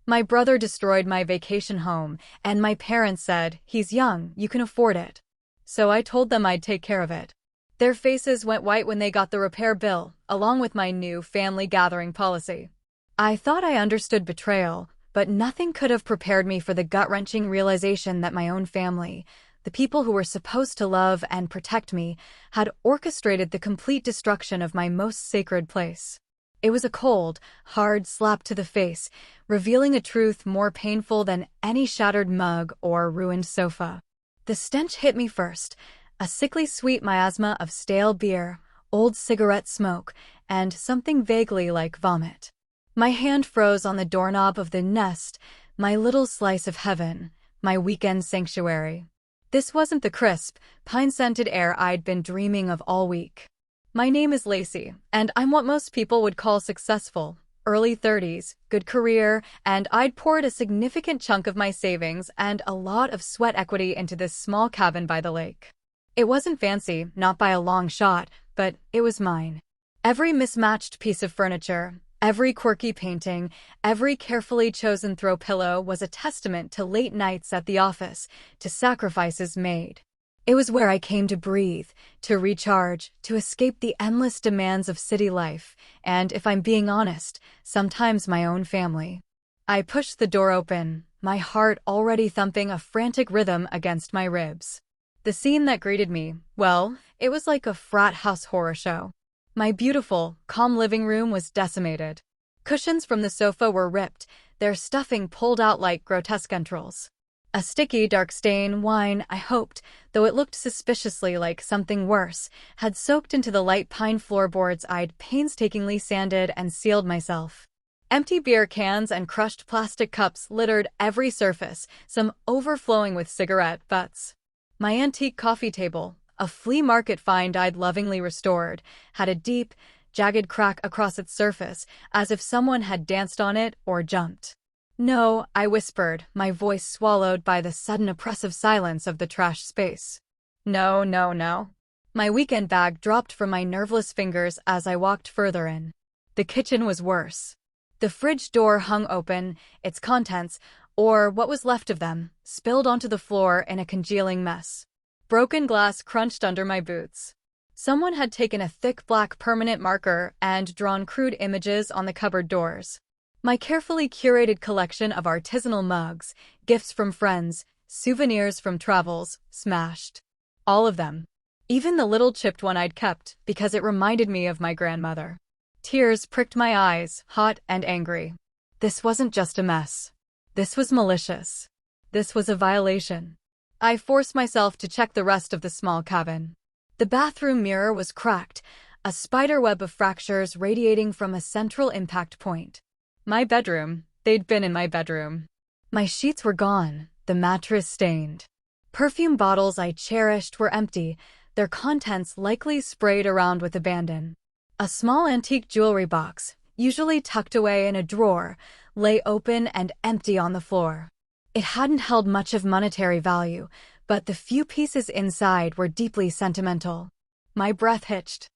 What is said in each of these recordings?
My brother destroyed my vacation home, and my parents said, "He's young, you can afford it." So I told them I'd take care of it. Their faces went white when they got the repair bill, along with my new family gathering policy. I thought I understood betrayal, but nothing could have prepared me for the gut-wrenching realization that my own family, the people who were supposed to love and protect me, had orchestrated the complete destruction of my most sacred place. It was a cold, hard slap to the face, revealing a truth more painful than any shattered mug or ruined sofa. The stench hit me first, a sickly sweet miasma of stale beer, old cigarette smoke, and something vaguely like vomit. My hand froze on the doorknob of the nest, my little slice of heaven, my weekend sanctuary. This wasn't the crisp, pine-scented air I'd been dreaming of all week. My name is Lacey, and I'm what most people would call successful. Early 30s, good career, and I'd poured a significant chunk of my savings and a lot of sweat equity into this small cabin by the lake. It wasn't fancy, not by a long shot, but it was mine. Every mismatched piece of furniture, every quirky painting, every carefully chosen throw pillow was a testament to late nights at the office, to sacrifices made. It was where I came to breathe, to recharge, to escape the endless demands of city life, and if I'm being honest, sometimes my own family. I pushed the door open, my heart already thumping a frantic rhythm against my ribs. The scene that greeted me, well, it was like a frat house horror show. My beautiful, calm living room was decimated. Cushions from the sofa were ripped, their stuffing pulled out like grotesque entrails. A sticky, dark stain, wine, I hoped, though it looked suspiciously like something worse, had soaked into the light pine floorboards I'd painstakingly sanded and sealed myself. Empty beer cans and crushed plastic cups littered every surface, some overflowing with cigarette butts. My antique coffee table, a flea market find I'd lovingly restored, had a deep, jagged crack across its surface, as if someone had danced on it or jumped. "No," I whispered, my voice swallowed by the sudden oppressive silence of the trash space. "No, no, no." My weekend bag dropped from my nerveless fingers as I walked further in. The kitchen was worse. The fridge door hung open, its contents, or what was left of them, spilled onto the floor in a congealing mess. Broken glass crunched under my boots. Someone had taken a thick black permanent marker and drawn crude images on the cupboard doors. My carefully curated collection of artisanal mugs, gifts from friends, souvenirs from travels, smashed. All of them. Even the little chipped one I'd kept because it reminded me of my grandmother. Tears pricked my eyes, hot and angry. This wasn't just a mess. This was malicious. This was a violation. I forced myself to check the rest of the small cabin. The bathroom mirror was cracked, a spiderweb of fractures radiating from a central impact point. My bedroom, they'd been in my bedroom. My sheets were gone, the mattress stained. Perfume bottles I cherished were empty, their contents likely sprayed around with abandon. A small antique jewelry box, usually tucked away in a drawer, lay open and empty on the floor. It hadn't held much of monetary value, but the few pieces inside were deeply sentimental. My breath hitched.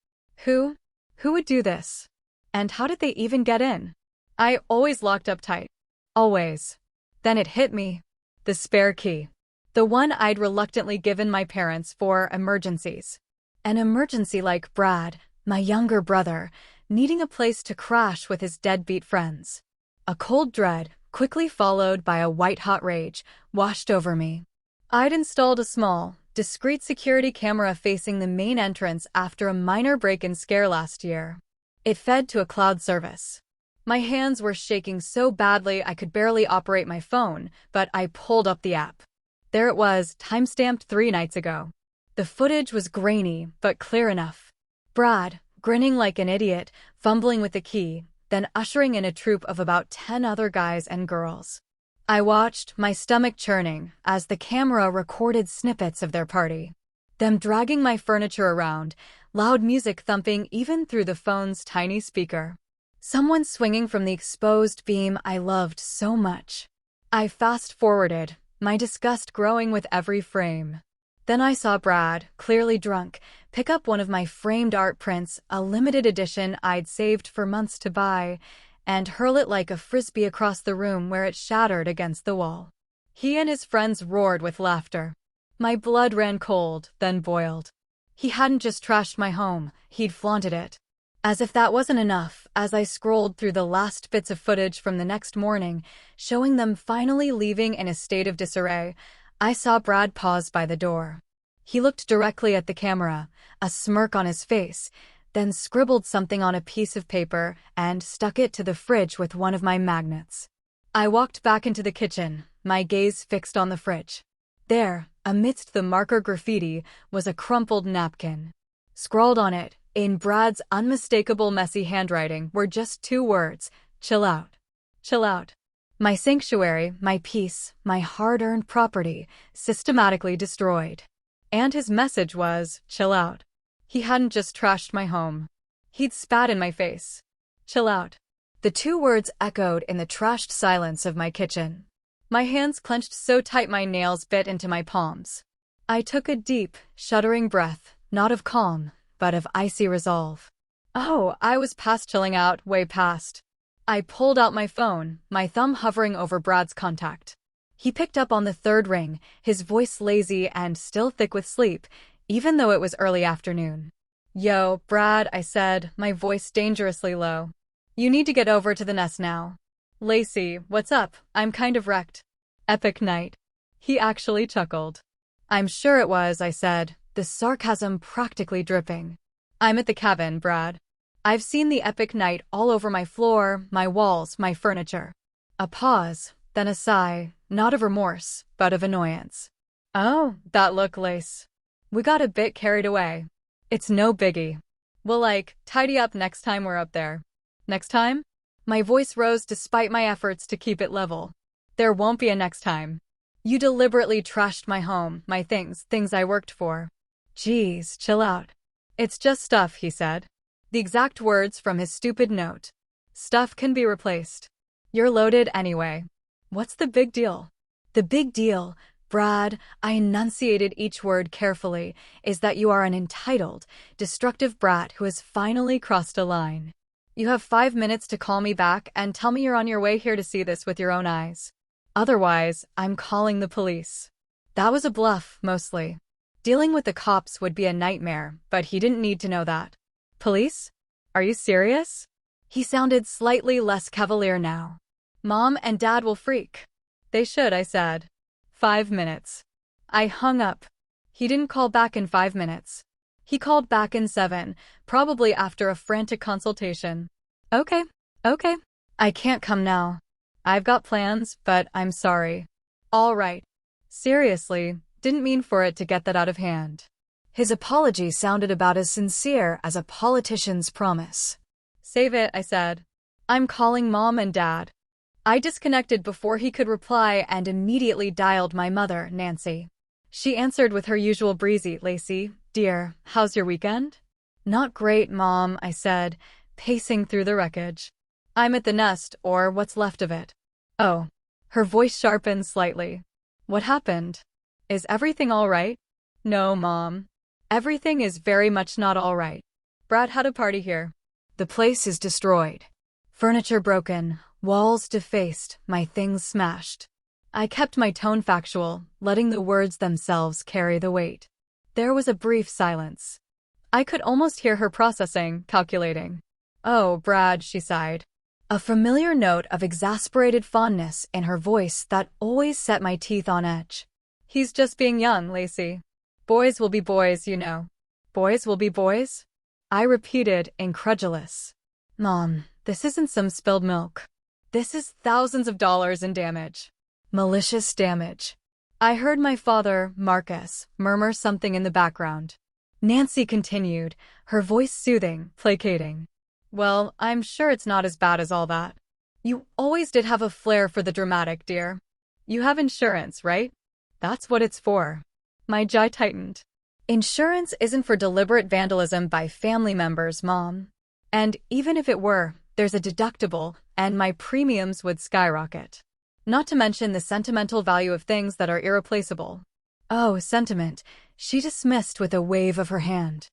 Who would do this? And how did they even get in? I always locked up tight. Always. Then it hit me. The spare key. The one I'd reluctantly given my parents for emergencies. An emergency like Brad, my younger brother, needing a place to crash with his deadbeat friends. A cold dread, quickly followed by a white-hot rage, washed over me. I'd installed a small, discreet security camera facing the main entrance after a minor break-in scare last year. It fed to a cloud service. My hands were shaking so badly I could barely operate my phone, but I pulled up the app. There it was, timestamped 3 nights ago. The footage was grainy, but clear enough. Brad, grinning like an idiot, fumbling with the key, then ushering in a troop of about 10 other guys and girls. I watched, my stomach churning, as the camera recorded snippets of their party. Them dragging my furniture around, loud music thumping even through the phone's tiny speaker. Someone swinging from the exposed beam I loved so much. I fast-forwarded, my disgust growing with every frame. Then I saw Brad, clearly drunk, pick up one of my framed art prints, a limited edition I'd saved for months to buy, and hurl it like a frisbee across the room where it shattered against the wall. He and his friends roared with laughter. My blood ran cold, then boiled. He hadn't just trashed my home, he'd flaunted it. As if that wasn't enough, as I scrolled through the last bits of footage from the next morning, showing them finally leaving in a state of disarray, I saw Brad pause by the door. He looked directly at the camera, a smirk on his face, then scribbled something on a piece of paper and stuck it to the fridge with one of my magnets. I walked back into the kitchen, my gaze fixed on the fridge. There, amidst the marker graffiti, was a crumpled napkin. Scrawled on it, in Brad's unmistakable messy handwriting, were just 2 words: chill out. Chill out. My sanctuary, my peace, my hard-earned property, systematically destroyed. And his message was, chill out. He hadn't just trashed my home. He'd spat in my face. Chill out. The 2 words echoed in the trashed silence of my kitchen. My hands clenched so tight my nails bit into my palms. I took a deep, shuddering breath, not of calm, but of icy resolve. Oh, I was past chilling out, way past. I pulled out my phone, my thumb hovering over Brad's contact. He picked up on the 3rd ring, his voice lazy and still thick with sleep, even though it was early afternoon. Yo, Brad, I said, my voice dangerously low. You need to get over to the nest now. Lacey, what's up? I'm kind of wrecked. Epic night. He actually chuckled. I'm sure it was, I said, the sarcasm practically dripping. I'm at the cabin, Brad. I've seen the epic night all over my floor, my walls, my furniture. A pause, then a sigh, not of remorse, but of annoyance. Oh, that look, Lace. We got a bit carried away. It's no biggie. We'll, tidy up next time we're up there. Next time? My voice rose despite my efforts to keep it level. There won't be a next time. You deliberately trashed my home, my things I worked for. Geez, chill out. It's just stuff, he said. The exact words from his stupid note. Stuff can be replaced. You're loaded anyway. What's the big deal? The big deal, Brad, I enunciated each word carefully, is that you are an entitled, destructive brat who has finally crossed a line. You have 5 minutes to call me back and tell me you're on your way here to see this with your own eyes. Otherwise, I'm calling the police. That was a bluff, mostly. Dealing with the cops would be a nightmare, but he didn't need to know that. Police? Are you serious? He sounded slightly less cavalier now. Mom and Dad will freak. They should, I said. 5 minutes. I hung up. He didn't call back in 5 minutes. He called back in 7, probably after a frantic consultation. Okay. I can't come now. I've got plans, but I'm sorry. All right. Seriously, didn't mean for it to get that out of hand. His apology sounded about as sincere as a politician's promise. Save it, I said. I'm calling Mom and Dad. I disconnected before he could reply and immediately dialed my mother, Nancy. She answered with her usual breezy, Lacey, dear, how's your weekend? Not great, Mom, I said, pacing through the wreckage. I'm at the nest, or what's left of it. Oh. Her voice sharpened slightly. What happened? Is everything all right? No, Mom. Everything is very much not all right. Brad had a party here. The place is destroyed. Furniture broken, walls defaced, my things smashed. I kept my tone factual, letting the words themselves carry the weight. There was a brief silence. I could almost hear her processing, calculating. Oh, Brad, she sighed. A familiar note of exasperated fondness in her voice that always set my teeth on edge. He's just being young, Lacey. Boys will be boys, you know. Boys will be boys? I repeated, incredulous. Mom, this isn't some spilled milk. This is thousands of dollars in damage. Malicious damage. I heard my father, Marcus, murmur something in the background. Nancy continued, her voice soothing, placating. Well, I'm sure it's not as bad as all that. You always did have a flair for the dramatic, dear. You have insurance, right? That's what it's for. My jaw tightened. Insurance isn't for deliberate vandalism by family members, Mom. And even if it were, there's a deductible, and my premiums would skyrocket. Not to mention the sentimental value of things that are irreplaceable. Oh, sentiment, she dismissed with a wave of her hand.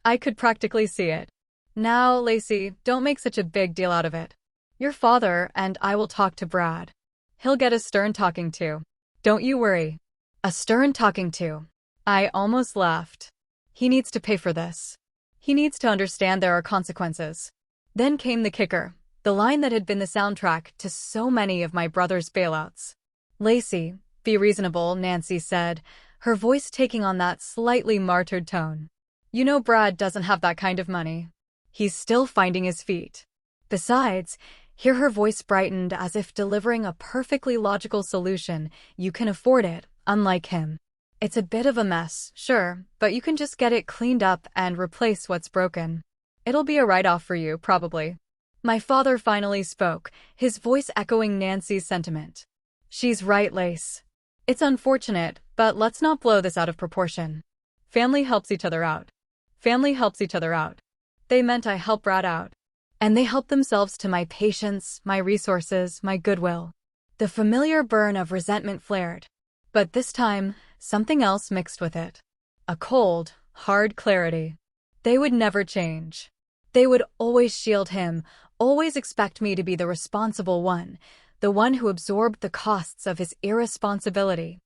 I could practically see it. Now, Lacey, don't make such a big deal out of it. Your father and I will talk to Brad. He'll get a stern talking to. Don't you worry. A stern talking to. I almost laughed. He needs to pay for this. He needs to understand there are consequences. Then came the kicker, the line that had been the soundtrack to so many of my brother's bailouts. Lacey, be reasonable, Nancy said, her voice taking on that slightly martyred tone. You know Brad doesn't have that kind of money. He's still finding his feet. Besides, here her voice brightened as if delivering a perfectly logical solution. You can afford it, unlike him. It's a bit of a mess, sure, but you can just get it cleaned up and replace what's broken. It'll be a write-off for you, probably. My father finally spoke, his voice echoing Nancy's sentiment. She's right, Lace. It's unfortunate, but let's not blow this out of proportion. Family helps each other out. Family helps each other out. They meant I help Brad out. And they helped themselves to my patience, my resources, my goodwill. The familiar burn of resentment flared. But this time, something else mixed with it. A cold, hard clarity. They would never change. They would always shield him, always expect me to be the responsible one, the one who absorbed the costs of his irresponsibility.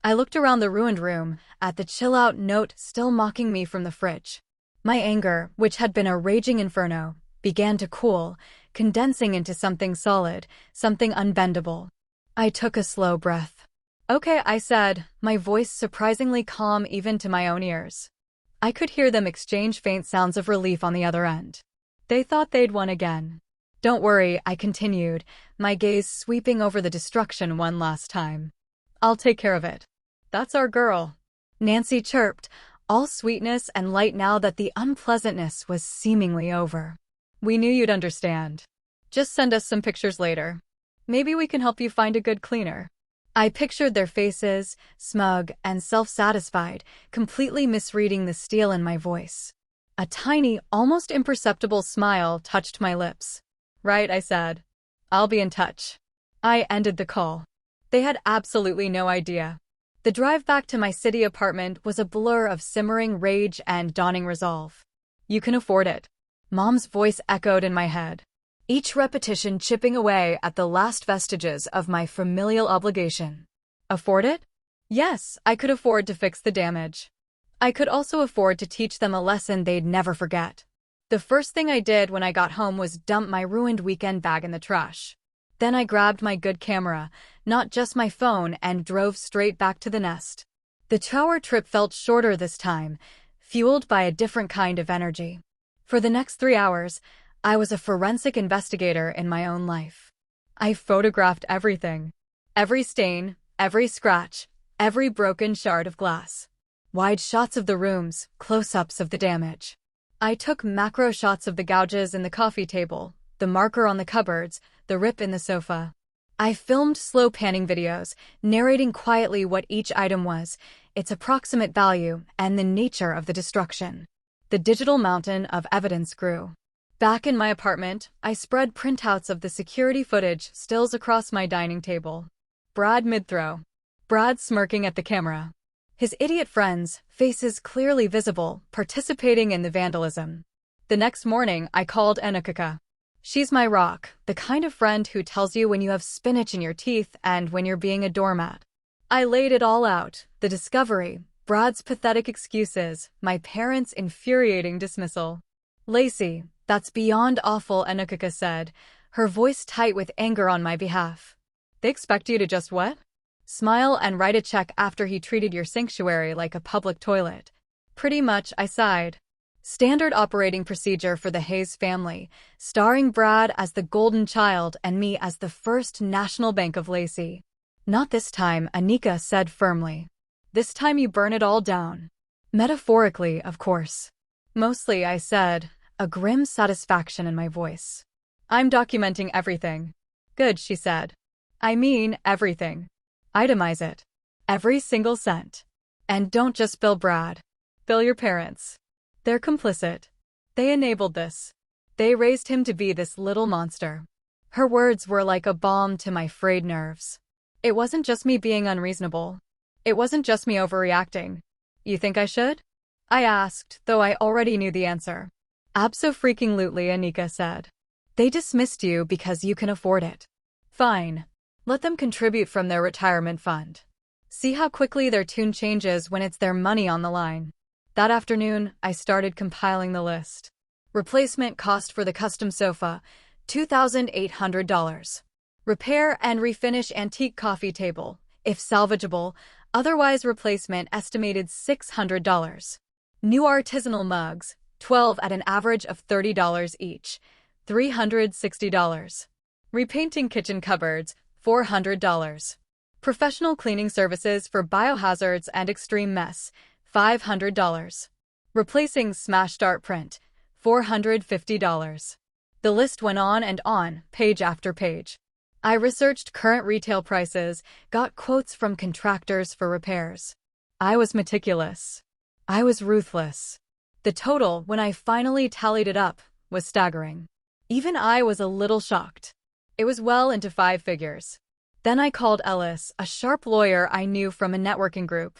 I looked around the ruined room, at the chill-out note still mocking me from the fridge. My anger, which had been a raging inferno, began to cool, condensing into something solid, something unbendable. I took a slow breath. Okay, I said, my voice surprisingly calm even to my own ears. I could hear them exchange faint sounds of relief on the other end. They thought they'd won again. Don't worry, I continued, my gaze sweeping over the destruction one last time. I'll take care of it. That's our girl. Nancy chirped, all sweetness and light now that the unpleasantness was seemingly over. We knew you'd understand. Just send us some pictures later. Maybe we can help you find a good cleaner. I pictured their faces, smug and self-satisfied, completely misreading the steel in my voice. A tiny, almost imperceptible smile touched my lips. Right, I said. I'll be in touch. I ended the call. They had absolutely no idea. The drive back to my city apartment was a blur of simmering rage and dawning resolve. You can afford it. Mom's voice echoed in my head, each repetition chipping away at the last vestiges of my familial obligation. Afford it? Yes, I could afford to fix the damage. I could also afford to teach them a lesson they'd never forget. The first thing I did when I got home was dump my ruined weekend bag in the trash. Then I grabbed my good camera, not just my phone, and drove straight back to the nest. The 2-hour trip felt shorter this time, fueled by a different kind of energy. For the next 3 hours, I was a forensic investigator in my own life. I photographed everything. Every stain, every scratch, every broken shard of glass. Wide shots of the rooms, close-ups of the damage. I took macro shots of the gouges in the coffee table, the marker on the cupboards, the rip in the sofa. I filmed slow panning videos, narrating quietly what each item was, its approximate value, and the nature of the destruction. The digital mountain of evidence grew. Back in my apartment, I spread printouts of the security footage stills across my dining table. Brad mid-throw. Brad smirking at the camera. His idiot friends, faces clearly visible, participating in the vandalism. The next morning, I called Anukika. She's my rock, the kind of friend who tells you when you have spinach in your teeth and when you're being a doormat. I laid it all out, the discovery, Brad's pathetic excuses, my parents' infuriating dismissal. Lacey, that's beyond awful, Anukika said, her voice tight with anger on my behalf. They expect you to just what? Smile and write a check after he treated your sanctuary like a public toilet. Pretty much, I sighed. Standard operating procedure for the Hayes family, starring Brad as the golden child and me as the first national bank of Lacey. Not this time, Anika said firmly. This time you burn it all down. Metaphorically, of course. Mostly, I said, a grim satisfaction in my voice. I'm documenting everything. Good, she said. I mean, everything. Itemize it. Every single cent. And don't just bill Brad. Bill your parents. They're complicit. They enabled this. They raised him to be this little monster. Her words were like a balm to my frayed nerves. It wasn't just me being unreasonable. It wasn't just me overreacting. You think I should? I asked, though I already knew the answer. Abso-freaking-lutely, Anika said. They dismissed you because you can afford it. Fine. Let them contribute from their retirement fund. See how quickly their tune changes when it's their money on the line. That afternoon, I started compiling the list. Replacement cost for the custom sofa, $2,800. Repair and refinish antique coffee table, if salvageable, otherwise replacement estimated $600. New artisanal mugs, 12 at an average of $30 each, $360. Repainting kitchen cupboards, $400. Professional cleaning services for biohazards and extreme mess, $500. Replacing smashed art print, $450. The list went on and on, page after page. I researched current retail prices, got quotes from contractors for repairs. I was meticulous. I was ruthless. The total, when I finally tallied it up, was staggering. Even I was a little shocked. It was well into 5 figures. Then I called Ellis, a sharp lawyer I knew from a networking group.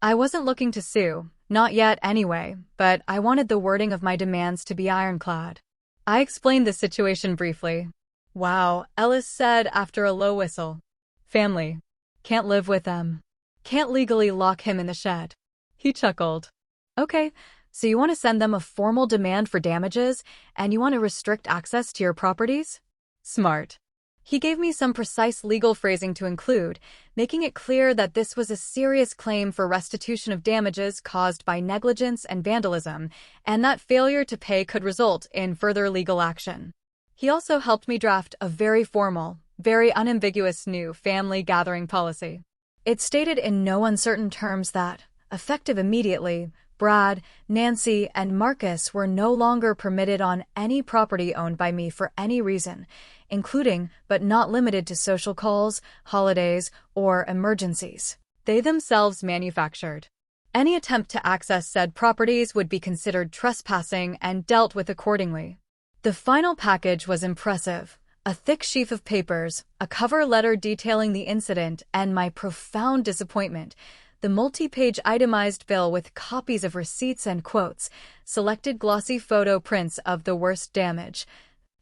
I wasn't looking to sue, not yet anyway, but I wanted the wording of my demands to be ironclad. I explained the situation briefly. Wow, Ellis said after a low whistle. Family. Can't live with them. Can't legally lock him in the shed. He chuckled. Okay, so you want to send them a formal demand for damages, and you want to restrict access to your properties? Smart. He gave me some precise legal phrasing to include, making it clear that this was a serious claim for restitution of damages caused by negligence and vandalism, and that failure to pay could result in further legal action. He also helped me draft a very formal, very unambiguous new family gathering policy. It stated in no uncertain terms that, effective immediately, Brad, Nancy, and Marcus were no longer permitted on any property owned by me for any reason, including but not limited to social calls, holidays, or emergencies they themselves manufactured. Any attempt to access said properties would be considered trespassing and dealt with accordingly. The final package was impressive. A thick sheaf of papers, a cover letter detailing the incident, and my profound disappointment, the multi-page itemized bill with copies of receipts and quotes, selected glossy photo prints of the worst damage,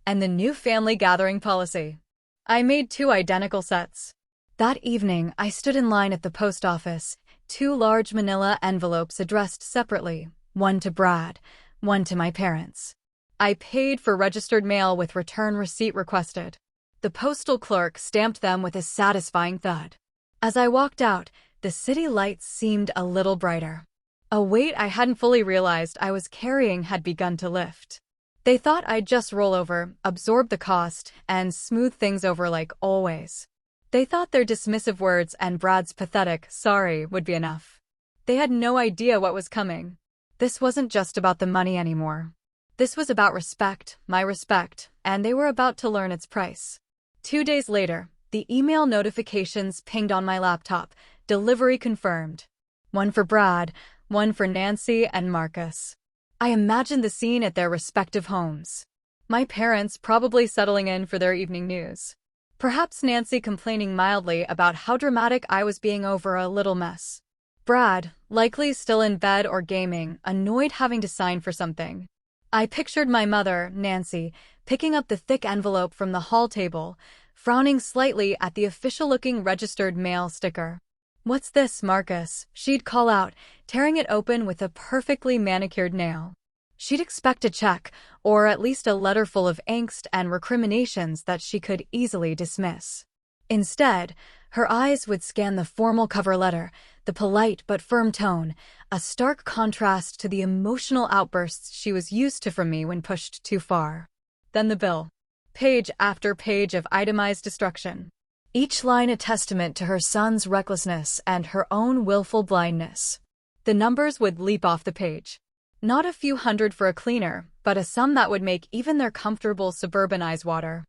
and the new family gathering policy. I made 2 identical sets. That evening, I stood in line at the post office, 2 large manila envelopes addressed separately, one to Brad, one to my parents. I paid for registered mail with return receipt requested. The postal clerk stamped them with a satisfying thud. As I walked out, the city lights seemed a little brighter. A weight I hadn't fully realized I was carrying had begun to lift. They thought I'd just roll over, absorb the cost, and smooth things over like always. They thought their dismissive words and Brad's pathetic "sorry" would be enough. They had no idea what was coming. This wasn't just about the money anymore. This was about respect, my respect, and they were about to learn its price. 2 days later, the email notifications pinged on my laptop, delivery confirmed. One for Brad, one for Nancy and Marcus. I imagined the scene at their respective homes. My parents probably settling in for their evening news. Perhaps Nancy complaining mildly about how dramatic I was being over a little mess. Brad, likely still in bed or gaming, annoyed having to sign for something. I pictured my mother, Nancy, picking up the thick envelope from the hall table, frowning slightly at the official-looking registered mail sticker. "What's this, Marcus?" she'd call out, tearing it open with a perfectly manicured nail. She'd expect a check, or at least a letter full of angst and recriminations that she could easily dismiss. Instead, her eyes would scan the formal cover letter, the polite but firm tone, a stark contrast to the emotional outbursts she was used to from me when pushed too far. Then the bill. Page after page of itemized destruction. Each line a testament to her son's recklessness and her own willful blindness. The numbers would leap off the page. Not a few hundred for a cleaner, but a sum that would make even their comfortable suburban eyes water.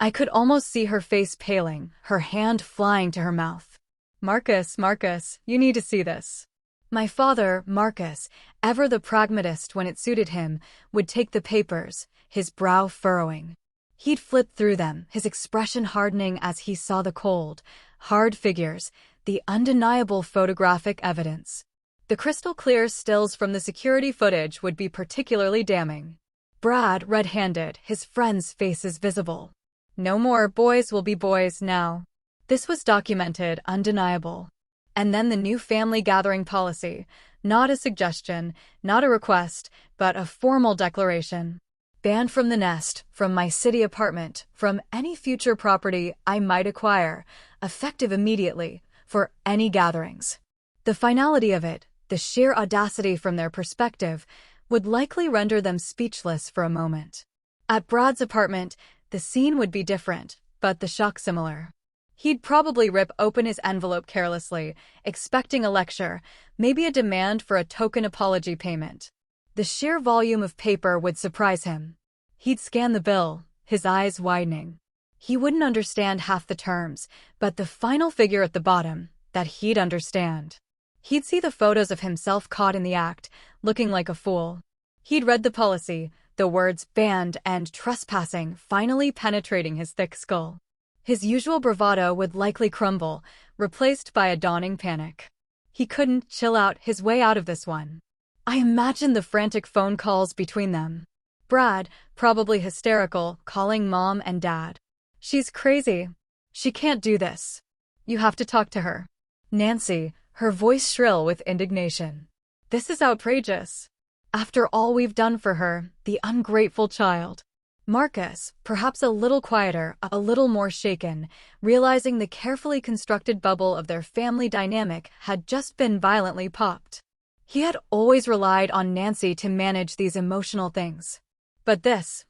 I could almost see her face paling, her hand flying to her mouth. "Marcus, Marcus, you need to see this." My father, Marcus, ever the pragmatist when it suited him, would take the papers, his brow furrowing. He'd flip through them, his expression hardening as he saw the cold, hard figures, the undeniable photographic evidence. The crystal-clear stills from the security footage would be particularly damning. Brad red-handed, his friends' faces visible. No more boys will be boys now. This was documented, undeniable. And then the new family gathering policy, not a suggestion, not a request, but a formal declaration. Banned from the nest, from my city apartment, from any future property I might acquire, effective immediately, for any gatherings. The finality of it, the sheer audacity from their perspective, would likely render them speechless for a moment. At Brad's apartment, the scene would be different, but the shock similar. He'd probably rip open his envelope carelessly, expecting a lecture, maybe a demand for a token apology payment. The sheer volume of paper would surprise him. He'd scan the bill, his eyes widening. He wouldn't understand half the terms, but the final figure at the bottom, that he'd understand. He'd see the photos of himself caught in the act, looking like a fool. He'd read the policy, the words banned and trespassing finally penetrating his thick skull. His usual bravado would likely crumble, replaced by a dawning panic. He couldn't chill out his way out of this one. I imagined the frantic phone calls between them. Brad, probably hysterical, calling mom and dad. She's crazy. She can't do this. You have to talk to her. Nancy, her voice shrill with indignation. This is outrageous. After all we've done for her, the ungrateful child. Marcus, perhaps a little quieter, a little more shaken, realizing the carefully constructed bubble of their family dynamic had just been violently popped. He had always relied on Nancy to manage these emotional things. But this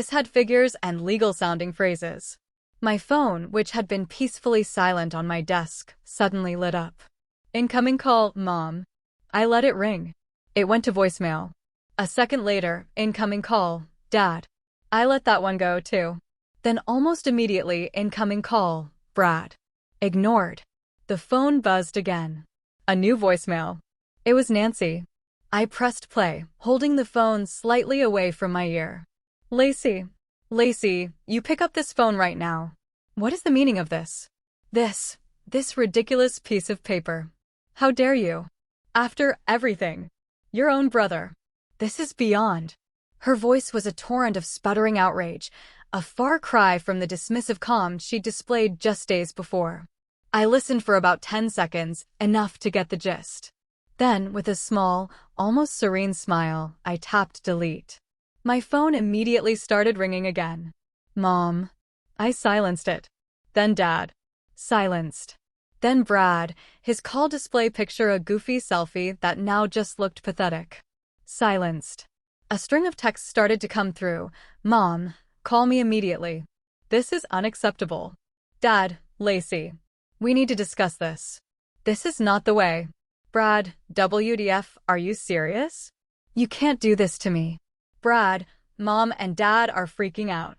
had figures and legal-sounding phrases. My phone, which had been peacefully silent on my desk, suddenly lit up. Incoming call, Mom. I let it ring. It went to voicemail. A second later, incoming call, Dad. I let that one go, too. Then almost immediately, incoming call, Brad. Ignored. The phone buzzed again. A new voicemail. It was Nancy. I pressed play, holding the phone slightly away from my ear. Lacey, you pick up this phone right now. What is the meaning of this? This ridiculous piece of paper. How dare you? After everything. Your own brother. This is beyond. Her voice was a torrent of sputtering outrage, a far cry from the dismissive calm she'd displayed just days before. I listened for about 10 seconds, enough to get the gist. Then, with a small, almost serene smile, I tapped delete. My phone immediately started ringing again. Mom. I silenced it. Then Dad. Silenced. Then Brad, his call display picture a goofy selfie that now just looked pathetic. Silenced. A string of texts started to come through. Mom, call me immediately. This is unacceptable. Dad, Lacey. We need to discuss this. This is not the way. Brad, WTF, are you serious? You can't do this to me. Brad, Mom and Dad are freaking out.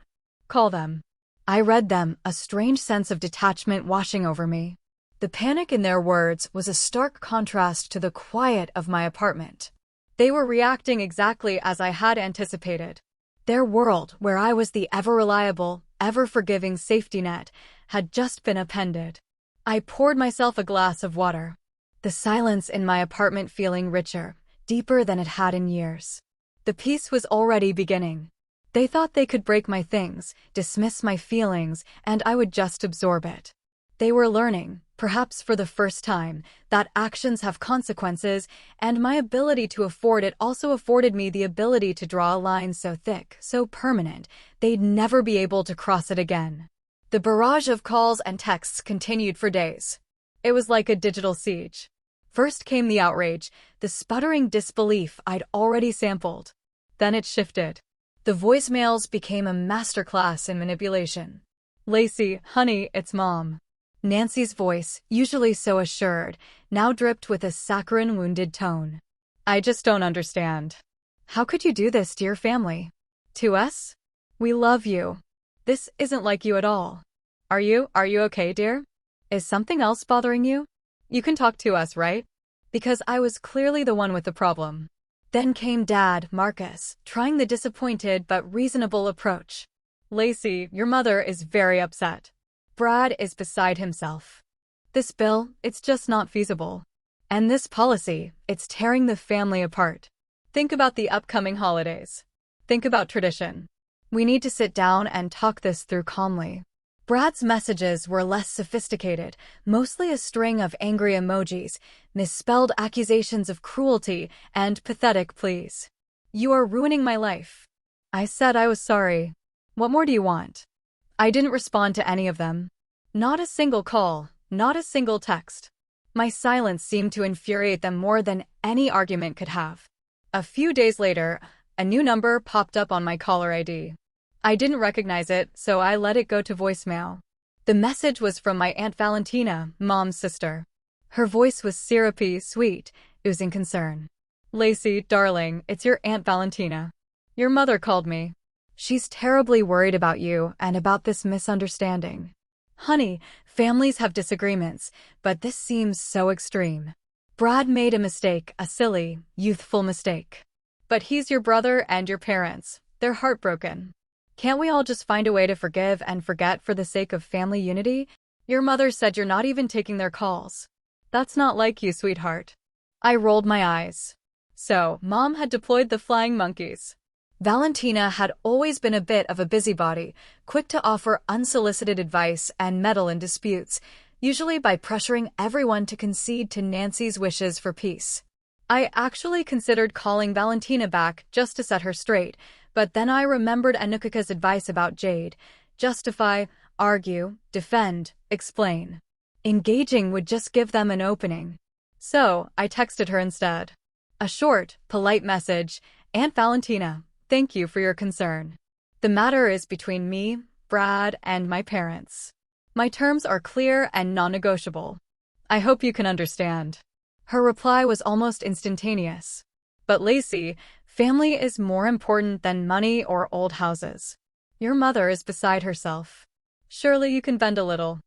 Call them. I read them, a strange sense of detachment washing over me. The panic in their words was a stark contrast to the quiet of my apartment. They were reacting exactly as I had anticipated. Their world, where I was the ever-reliable, ever-forgiving safety net, had just been upended. I poured myself a glass of water. The silence in my apartment feeling richer, deeper than it had in years. The peace was already beginning. They thought they could break my things, dismiss my feelings, and I would just absorb it. They were learning, perhaps for the first time, that actions have consequences, and my ability to afford it also afforded me the ability to draw a line so thick, so permanent, they'd never be able to cross it again. The barrage of calls and texts continued for days. It was like a digital siege. First came the outrage, the sputtering disbelief I'd already sampled. Then it shifted. The voicemails became a masterclass in manipulation. Lacey, honey, it's Mom. Nancy's voice, usually so assured, now dripped with a saccharine wounded tone. I just don't understand. How could you do this to your family? To us? We love you. This isn't like you at all. Are you okay, dear? Is something else bothering you? You can talk to us, right? Because I was clearly the one with the problem. Then came Dad, Marcus, trying the disappointed but reasonable approach. Lacey, your mother is very upset. Brad is beside himself. This bill, it's just not feasible. And this policy, it's tearing the family apart. Think about the upcoming holidays. Think about tradition. We need to sit down and talk this through calmly. Brad's messages were less sophisticated, mostly a string of angry emojis, misspelled accusations of cruelty, and pathetic pleas. You are ruining my life. I said I was sorry. What more do you want? I didn't respond to any of them. Not a single call, not a single text. My silence seemed to infuriate them more than any argument could have. A few days later, a new number popped up on my caller ID. I didn't recognize it, so I let it go to voicemail. The message was from my Aunt Valentina, Mom's sister. Her voice was syrupy, sweet, oozing concern. Lacey, darling, it's your Aunt Valentina. Your mother called me. She's terribly worried about you and about this misunderstanding. Honey, families have disagreements, but this seems so extreme. Brad made a mistake, a silly, youthful mistake. But he's your brother and your parents. They're heartbroken. Can't we all just find a way to forgive and forget for the sake of family unity? Your mother said you're not even taking their calls. That's not like you, sweetheart. I rolled my eyes. So, Mom had deployed the flying monkeys. Valentina had always been a bit of a busybody, quick to offer unsolicited advice and meddle in disputes, usually by pressuring everyone to concede to Nancy's wishes for peace. I actually considered calling Valentina back just to set her straight, but then I remembered Anukika's advice about Jade. Justify, argue, defend, explain. Engaging would just give them an opening. So, I texted her instead. A short, polite message, Aunt Valentina, thank you for your concern. The matter is between me, Brad, and my parents. My terms are clear and non-negotiable. I hope you can understand. Her reply was almost instantaneous. But Lacey, family is more important than money or old houses. Your mother is beside herself. Surely you can bend a little.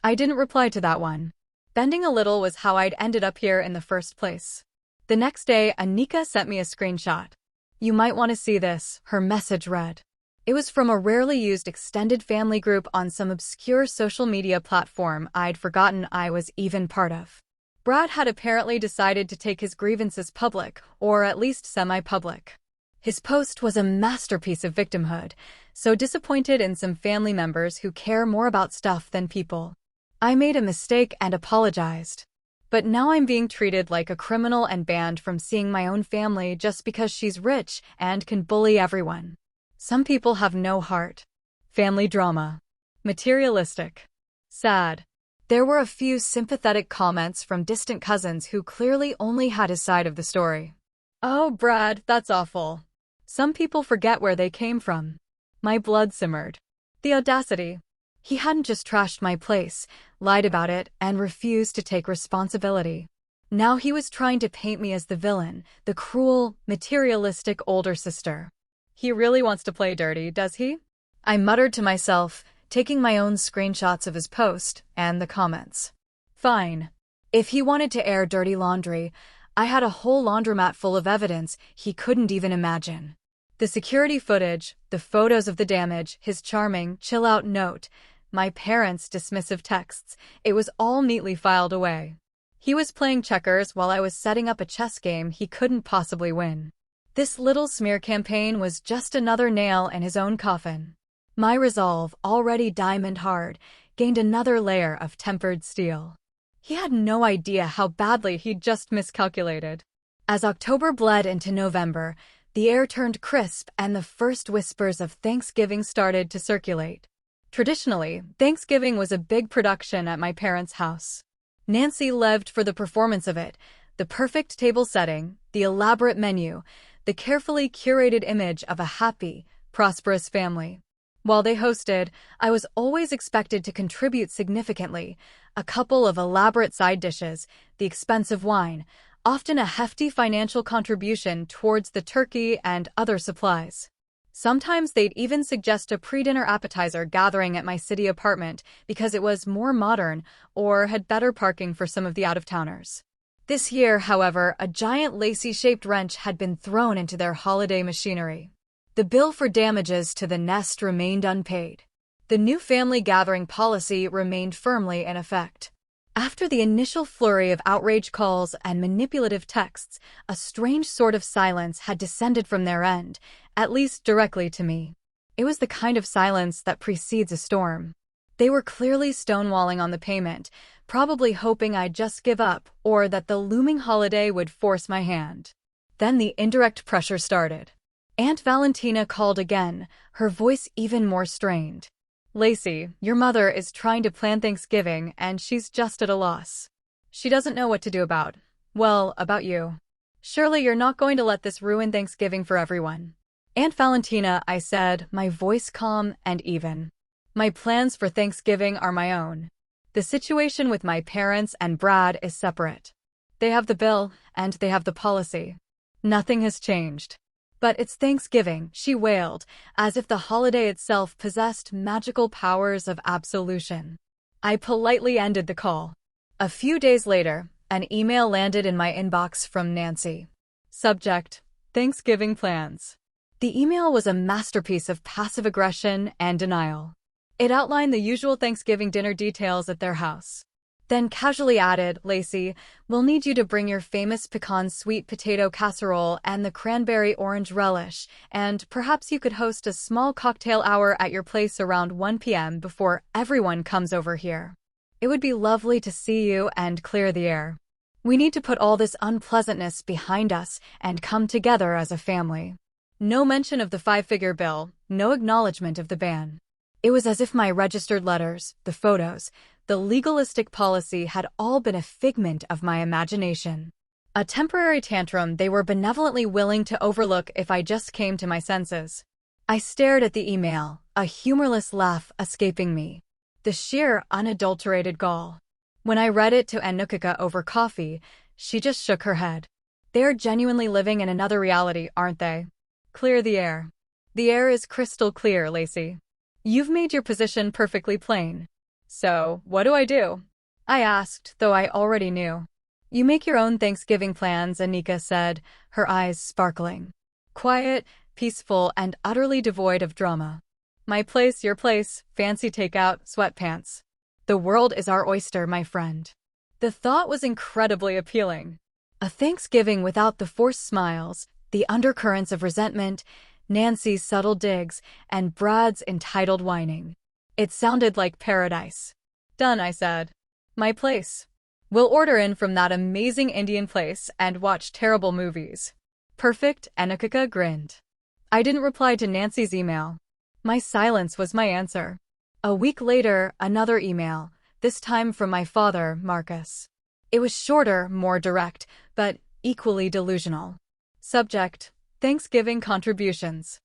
I didn't reply to that one. Bending a little was how I'd ended up here in the first place. The next day, Anika sent me a screenshot. You might want to see this, her message read. It was from a rarely used extended family group on some obscure social media platform I'd forgotten I was even part of. Brad had apparently decided to take his grievances public, or at least semi-public. His post was a masterpiece of victimhood, so disappointed in some family members who care more about stuff than people. I made a mistake and apologized. But now I'm being treated like a criminal and banned from seeing my own family just because she's rich and can bully everyone. Some people have no heart. Family drama. Materialistic. Sad. There were a few sympathetic comments from distant cousins who clearly only had his side of the story. Oh, Brad, that's awful. Some people forget where they came from. My blood simmered. The audacity. He hadn't just trashed my place, lied about it, and refused to take responsibility. Now he was trying to paint me as the villain, the cruel, materialistic older sister. He really wants to play dirty, does he? I muttered to myself, taking my own screenshots of his post and the comments. Fine. If he wanted to air dirty laundry, I had a whole laundromat full of evidence he couldn't even imagine. The security footage, the photos of the damage, his charming, chill-out note, my parents' dismissive texts, it was all neatly filed away. He was playing checkers while I was setting up a chess game he couldn't possibly win. This little smear campaign was just another nail in his own coffin. My resolve, already diamond hard, gained another layer of tempered steel. He had no idea how badly he'd just miscalculated. As October bled into November, the air turned crisp and the first whispers of Thanksgiving started to circulate. Traditionally, Thanksgiving was a big production at my parents' house. Nancy lived for the performance of it, the perfect table setting, the elaborate menu, the carefully curated image of a happy, prosperous family. While they hosted, I was always expected to contribute significantly, a couple of elaborate side dishes, the expensive wine, often a hefty financial contribution towards the turkey and other supplies. Sometimes they'd even suggest a pre-dinner appetizer gathering at my city apartment because it was more modern or had better parking for some of the out-of-towners. This year, however, a giant Lacey-shaped wrench had been thrown into their holiday machinery. The bill for damages to the nest remained unpaid. The new family gathering policy remained firmly in effect. After the initial flurry of outrage calls and manipulative texts, a strange sort of silence had descended from their end, at least directly to me. It was the kind of silence that precedes a storm. They were clearly stonewalling on the payment, probably hoping I'd just give up or that the looming holiday would force my hand. Then the indirect pressure started. Aunt Valentina called again, her voice even more strained. "Lacey, your mother is trying to plan Thanksgiving and she's just at a loss. She doesn't know what to do about you. Surely you're not going to let this ruin Thanksgiving for everyone." "Aunt Valentina," I said, my voice calm and even. "My plans for Thanksgiving are my own. The situation with my parents and Brad is separate. They have the bill, and they have the policy. Nothing has changed." "But it's Thanksgiving," she wailed, as if the holiday itself possessed magical powers of absolution. I politely ended the call. A few days later, an email landed in my inbox from Nancy. Subject: Thanksgiving plans. The email was a masterpiece of passive aggression and denial. It outlined the usual Thanksgiving dinner details at their house. Then casually added, "Lacey, we'll need you to bring your famous pecan sweet potato casserole and the cranberry orange relish, and perhaps you could host a small cocktail hour at your place around 1 p.m. before everyone comes over here. It would be lovely to see you and clear the air. We need to put all this unpleasantness behind us and come together as a family." No mention of the 5-figure bill, no acknowledgement of the ban. It was as if my registered letters, the photos, the legalistic policy had all been a figment of my imagination. A temporary tantrum they were benevolently willing to overlook if I just came to my senses. I stared at the email, a humorless laugh escaping me. The sheer, unadulterated gall. When I read it to Anukika over coffee, she just shook her head. "They're genuinely living in another reality, aren't they? Clear the air. The air is crystal clear, Lacey. You've made your position perfectly plain. So, what do I do?" I asked, though I already knew. "You make your own Thanksgiving plans," Anika said, her eyes sparkling. "Quiet, peaceful, and utterly devoid of drama. My place, your place, fancy takeout, sweatpants. The world is our oyster, my friend." The thought was incredibly appealing. A Thanksgiving without the forced smiles, the undercurrents of resentment, Nancy's subtle digs, and Brad's entitled whining. It sounded like paradise. "Done," I said. "My place. We'll order in from that amazing Indian place and watch terrible movies." "Perfect," Anukika grinned. I didn't reply to Nancy's email. My silence was my answer. A week later, another email, this time from my father, Marcus. It was shorter, more direct, but equally delusional. Subject: Thanksgiving contributions.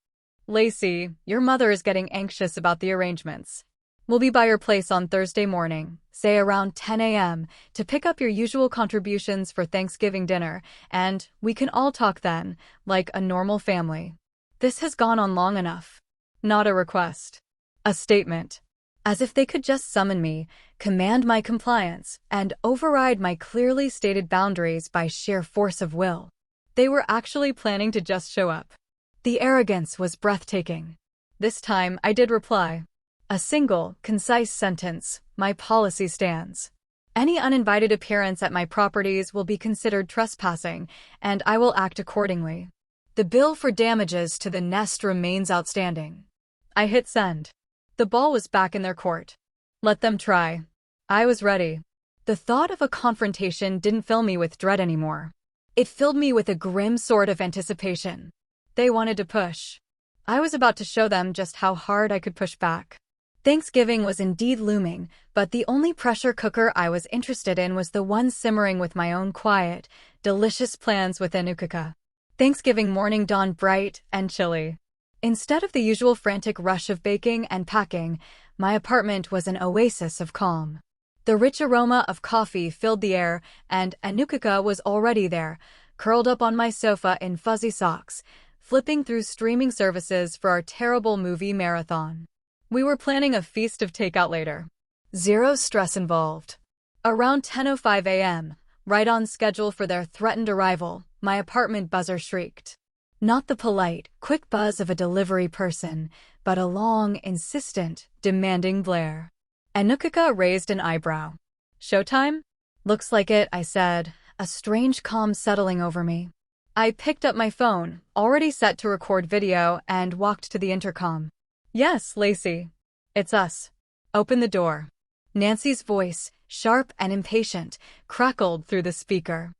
"Lacey, your mother is getting anxious about the arrangements. We'll be by your place on Thursday morning, say around 10 a.m., to pick up your usual contributions for Thanksgiving dinner, and we can all talk then, like a normal family. This has gone on long enough." Not a request. A statement. As if they could just summon me, command my compliance, and override my clearly stated boundaries by sheer force of will. They were actually planning to just show up. The arrogance was breathtaking. This time, I did reply. A single, concise sentence: "My policy stands. Any uninvited appearance at my properties will be considered trespassing, and I will act accordingly. The bill for damages to the nest remains outstanding." I hit send. The ball was back in their court. Let them try. I was ready. The thought of a confrontation didn't fill me with dread anymore. It filled me with a grim sort of anticipation. They wanted to push. I was about to show them just how hard I could push back. Thanksgiving was indeed looming, but the only pressure cooker I was interested in was the one simmering with my own quiet, delicious plans with Anukika. Thanksgiving morning dawned bright and chilly. Instead of the usual frantic rush of baking and packing, my apartment was an oasis of calm. The rich aroma of coffee filled the air, and Anukika was already there, curled up on my sofa in fuzzy socks, flipping through streaming services for our terrible movie marathon. We were planning a feast of takeout later. Zero stress involved. Around 10:05 a.m., right on schedule for their threatened arrival, my apartment buzzer shrieked. Not the polite, quick buzz of a delivery person, but a long, insistent, demanding blare. Anukika raised an eyebrow. Showtime? Looks like it, I said, a strange calm settling over me. I picked up my phone, already set to record video, and walked to the intercom. Yes, Lacey. It's us. Open the door. Nancy's voice, sharp and impatient, crackled through the speaker.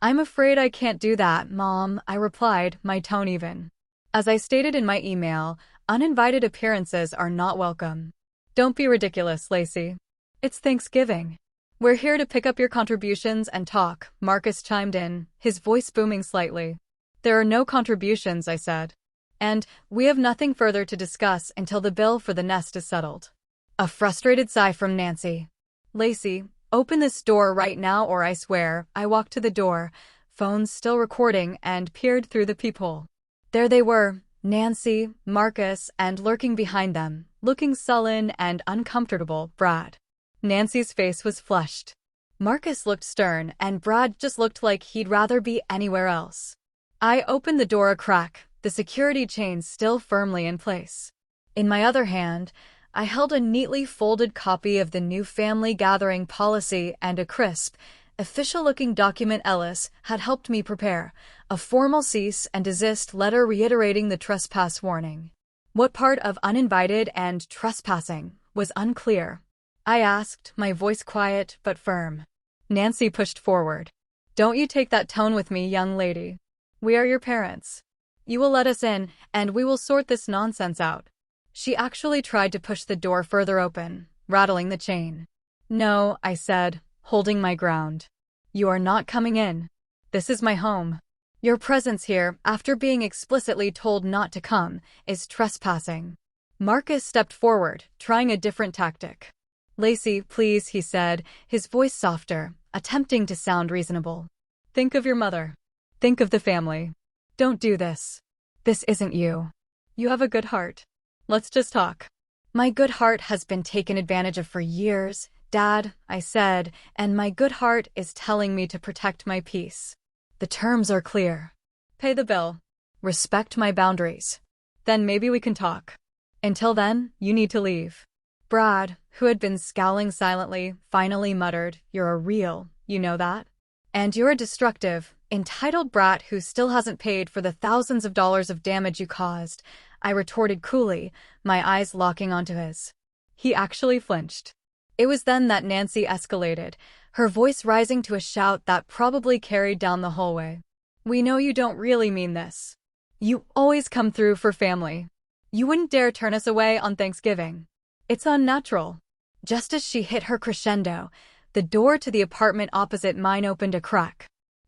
I'm afraid I can't do that, Mom, I replied, my tone even. As I stated in my email, uninvited appearances are not welcome. Don't be ridiculous, Lacey. It's Thanksgiving. We're here to pick up your contributions and talk, Marcus chimed in, his voice booming slightly. There are no contributions, I said. And we have nothing further to discuss until the bill for the nest is settled. A frustrated sigh from Nancy. Lacey, open this door right now or I swear. I walked to the door, phones still recording, and peered through the peephole. There they were, Nancy, Marcus, and lurking behind them, looking sullen and uncomfortable, Brad. Nancy's face was flushed. Marcus looked stern, and Brad just looked like he'd rather be anywhere else. I opened the door a crack, the security chains still firmly in place. In my other hand, I held a neatly folded copy of the new family gathering policy and a crisp, official-looking document Ellis had helped me prepare, a formal cease and desist letter reiterating the trespass warning. What part of uninvited and trespassing was unclear? I asked, my voice quiet but firm. Nancy pushed forward. Don't you take that tone with me, young lady. We are your parents. You will let us in, and we will sort this nonsense out. She actually tried to push the door further open, rattling the chain. No, I said, holding my ground. You are not coming in. This is my home. Your presence here, after being explicitly told not to come, is trespassing. Marcus stepped forward, trying a different tactic. Lacey, please, he said, his voice softer, attempting to sound reasonable. Think of your mother. Think of the family. Don't do this. This isn't you. You have a good heart. Let's just talk. My good heart has been taken advantage of for years, Dad, I said, and my good heart is telling me to protect my peace. The terms are clear. Pay the bill. Respect my boundaries. Then maybe we can talk. Until then, you need to leave. Brad, who had been scowling silently, finally muttered, You're a real, you know that? And you're a destructive, entitled brat who still hasn't paid for the thousands of dollars of damage you caused, I retorted coolly, my eyes locking onto his. He actually flinched. It was then that Nancy escalated, her voice rising to a shout that probably carried down the hallway. We know you don't really mean this. You always come through for family. You wouldn't dare turn us away on Thanksgiving. It's unnatural. Just as she hit her crescendo, the door to the apartment opposite mine opened a crack.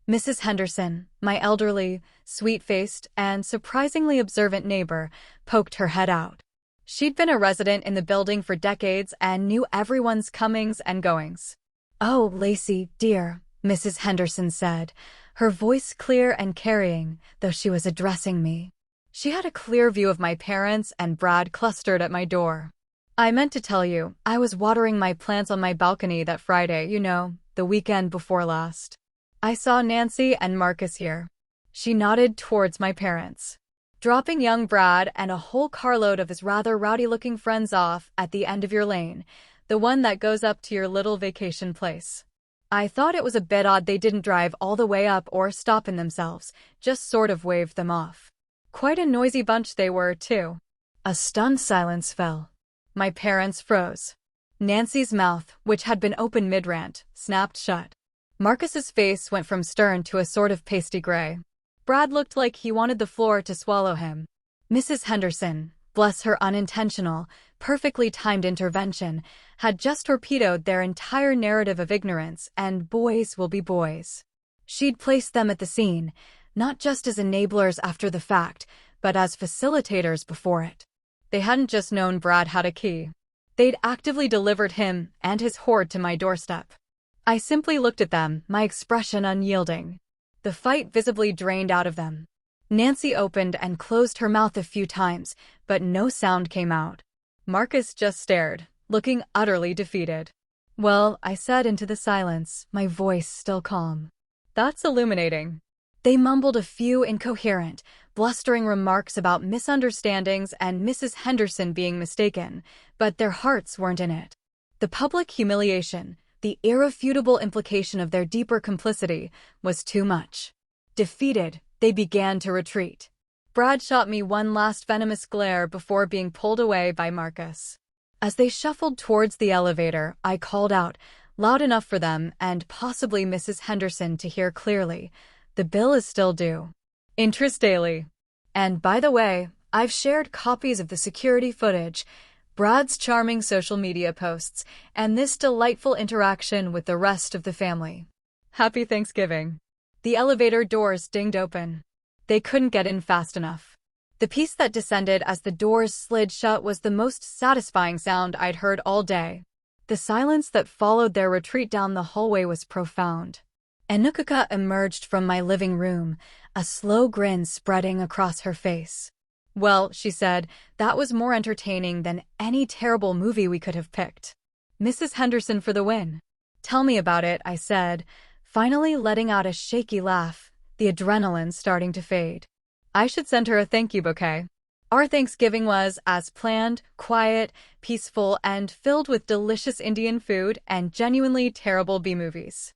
Mrs. Henderson, my elderly, sweet-faced, and surprisingly observant neighbor, poked her head out. She'd been a resident in the building for decades and knew everyone's comings and goings. Oh, Lacey, dear, Mrs. Henderson said, her voice clear and carrying, though she was addressing me. She had a clear view of my parents and Brad clustered at my door. I meant to tell you, I was watering my plants on my balcony that Friday, you know, the weekend before last. I saw Nancy and Marcus here. She nodded towards my parents. Dropping young Brad and a whole carload of his rather rowdy-looking friends off at the end of your lane, the one that goes up to your little vacation place. I thought it was a bit odd they didn't drive all the way up or stop in themselves, just sort of waved them off. Quite a noisy bunch they were, too. A stunned silence fell. My parents froze. Nancy's mouth, which had been open mid-rant, snapped shut. Marcus's face went from stern to a sort of pasty gray. Brad looked like he wanted the floor to swallow him. Mrs. Henderson, bless her unintentional, perfectly timed intervention, had just torpedoed their entire narrative of ignorance and boys will be boys. She'd placed them at the scene, not just as enablers after the fact, but as facilitators before it. They hadn't just known Brad had a key. They'd actively delivered him and his hoard to my doorstep. I simply looked at them, my expression unyielding. The fight visibly drained out of them. Nancy opened and closed her mouth a few times, but no sound came out. Marcus just stared, looking utterly defeated. Well, I said into the silence, my voice still calm. That's illuminating. They mumbled a few incoherent, blustering remarks about misunderstandings and Mrs. Henderson being mistaken, but their hearts weren't in it. The public humiliation, The irrefutable implication of their deeper complicity was too much. Defeated, they began to retreat. Brad shot me one last venomous glare before being pulled away by Marcus. As they shuffled towards the elevator, I called out, loud enough for them and possibly Mrs. Henderson to hear clearly, "The bill is still due. Interest daily. And by the way, I've shared copies of the security footage, Brad's charming social media posts, and this delightful interaction with the rest of the family. Happy Thanksgiving." The elevator doors dinged open. They couldn't get in fast enough. The peace that descended as the doors slid shut was the most satisfying sound I'd heard all day. The silence that followed their retreat down the hallway was profound. Anuka emerged from my living room, a slow grin spreading across her face. "Well," she said, "that was more entertaining than any terrible movie we could have picked. Mrs. Henderson for the win." "Tell me about it," I said, finally letting out a shaky laugh, the adrenaline starting to fade. "I should send her a thank you bouquet." Our Thanksgiving was, as planned, quiet, peaceful, and filled with delicious Indian food and genuinely terrible B-movies.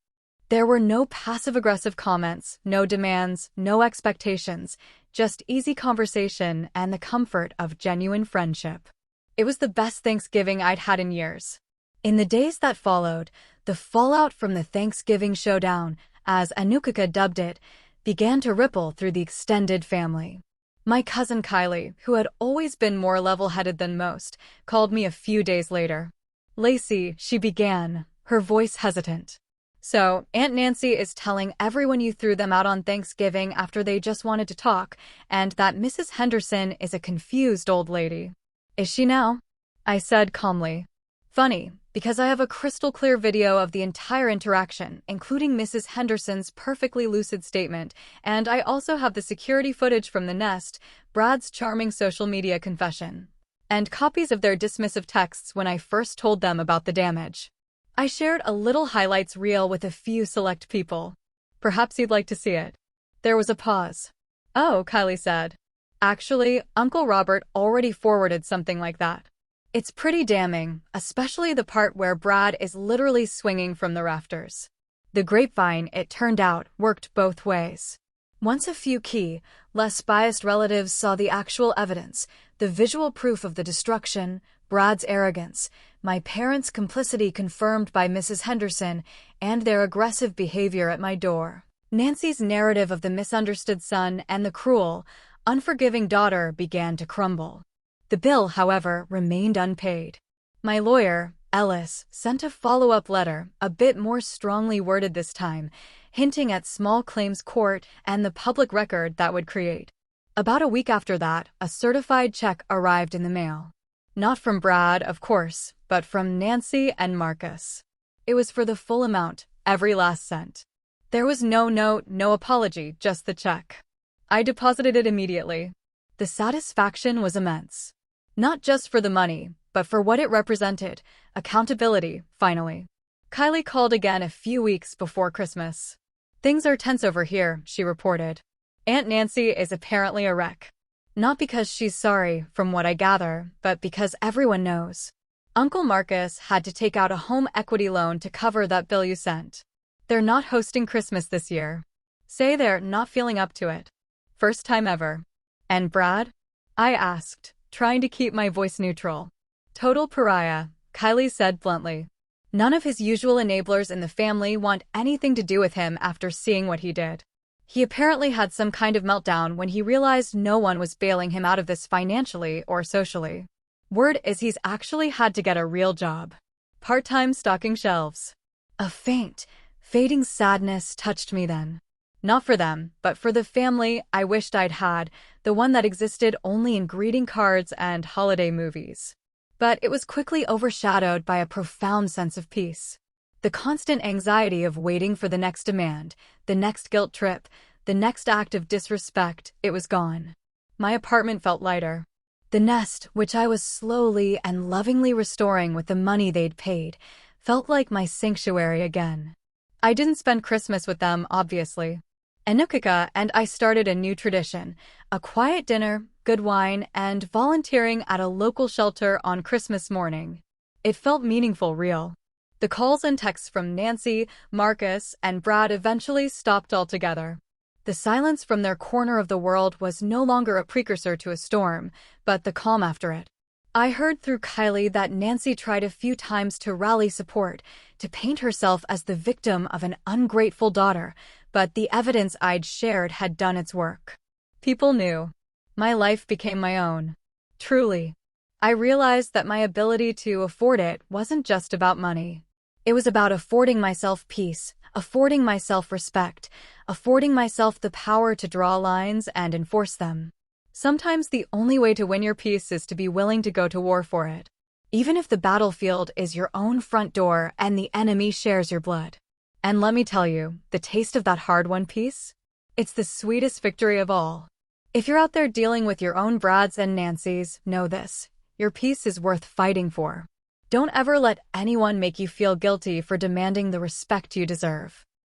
There were no passive-aggressive comments, no demands, no expectations, just easy conversation and the comfort of genuine friendship. It was the best Thanksgiving I'd had in years. In the days that followed, the fallout from the Thanksgiving showdown, as Anuka dubbed it, began to ripple through the extended family. My cousin Kylie, who had always been more level-headed than most, called me a few days later. "Lacey," she began, her voice hesitant. "So, Aunt Nancy is telling everyone you threw them out on Thanksgiving after they just wanted to talk, and that Mrs. Henderson is a confused old lady. Is she now?" I said calmly. "Funny, because I have a crystal-clear video of the entire interaction, including Mrs. Henderson's perfectly lucid statement, and I also have the security footage from the nest, Brad's charming social media confession, and copies of their dismissive texts when I first told them about the damage. I shared a little highlights reel with a few select people. Perhaps you'd like to see it." There was a pause. "Oh," Kylie said. "Actually, Uncle Robert already forwarded something like that. It's pretty damning, especially the part where Brad is literally swinging from the rafters." The grapevine, it turned out, worked both ways. Once a few key, less biased relatives saw the actual evidence, the visual proof of the destruction, Brad's arrogance, my parents' complicity confirmed by Mrs. Henderson, and their aggressive behavior at my door, Nancy's narrative of the misunderstood son and the cruel, unforgiving daughter began to crumble. The bill, however, remained unpaid. My lawyer, Ellis, sent a follow-up letter, a bit more strongly worded this time, hinting at small claims court and the public record that would create. About a week after that, a certified check arrived in the mail. Not from Brad, of course, but from Nancy and Marcus. It was for the full amount, every last cent. There was no note, no apology, just the check. I deposited it immediately. The satisfaction was immense. Not just for the money, but for what it represented, accountability, finally. Kylie called again a few weeks before Christmas. "Things are tense over here," she reported. "Aunt Nancy is apparently a wreck. Not because she's sorry, from what I gather, but because everyone knows. Uncle Marcus had to take out a home equity loan to cover that bill you sent. They're not hosting Christmas this year. Say they're not feeling up to it. First time ever." "And Brad?" I asked, trying to keep my voice neutral. "Total pariah," Kylie said bluntly. "None of his usual enablers in the family want anything to do with him after seeing what he did. He apparently had some kind of meltdown when he realized no one was bailing him out of this financially or socially. Word is he's actually had to get a real job. Part-time stocking shelves." A faint, fading sadness touched me then. Not for them, but for the family I wished I'd had, the one that existed only in greeting cards and holiday movies. But it was quickly overshadowed by a profound sense of peace. The constant anxiety of waiting for the next demand, the next guilt trip, the next act of disrespect, it was gone. My apartment felt lighter. The nest, which I was slowly and lovingly restoring with the money they'd paid, felt like my sanctuary again. I didn't spend Christmas with them, obviously. Anuka and I started a new tradition, a quiet dinner, good wine, and volunteering at a local shelter on Christmas morning. It felt meaningful, real. The calls and texts from Nancy, Marcus, and Brad eventually stopped altogether. The silence from their corner of the world was no longer a precursor to a storm, but the calm after it. I heard through Kylie that Nancy tried a few times to rally support, to paint herself as the victim of an ungrateful daughter, but the evidence I'd shared had done its work. People knew. My life became my own. Truly. I realized that my ability to afford it wasn't just about money. It was about affording myself peace, affording myself respect, affording myself the power to draw lines and enforce them. Sometimes the only way to win your peace is to be willing to go to war for it. Even if the battlefield is your own front door and the enemy shares your blood. And let me tell you, the taste of that hard-won peace? It's the sweetest victory of all. If you're out there dealing with your own Brads and Nancys, know this. Your peace is worth fighting for. Don't ever let anyone make you feel guilty for demanding the respect you deserve.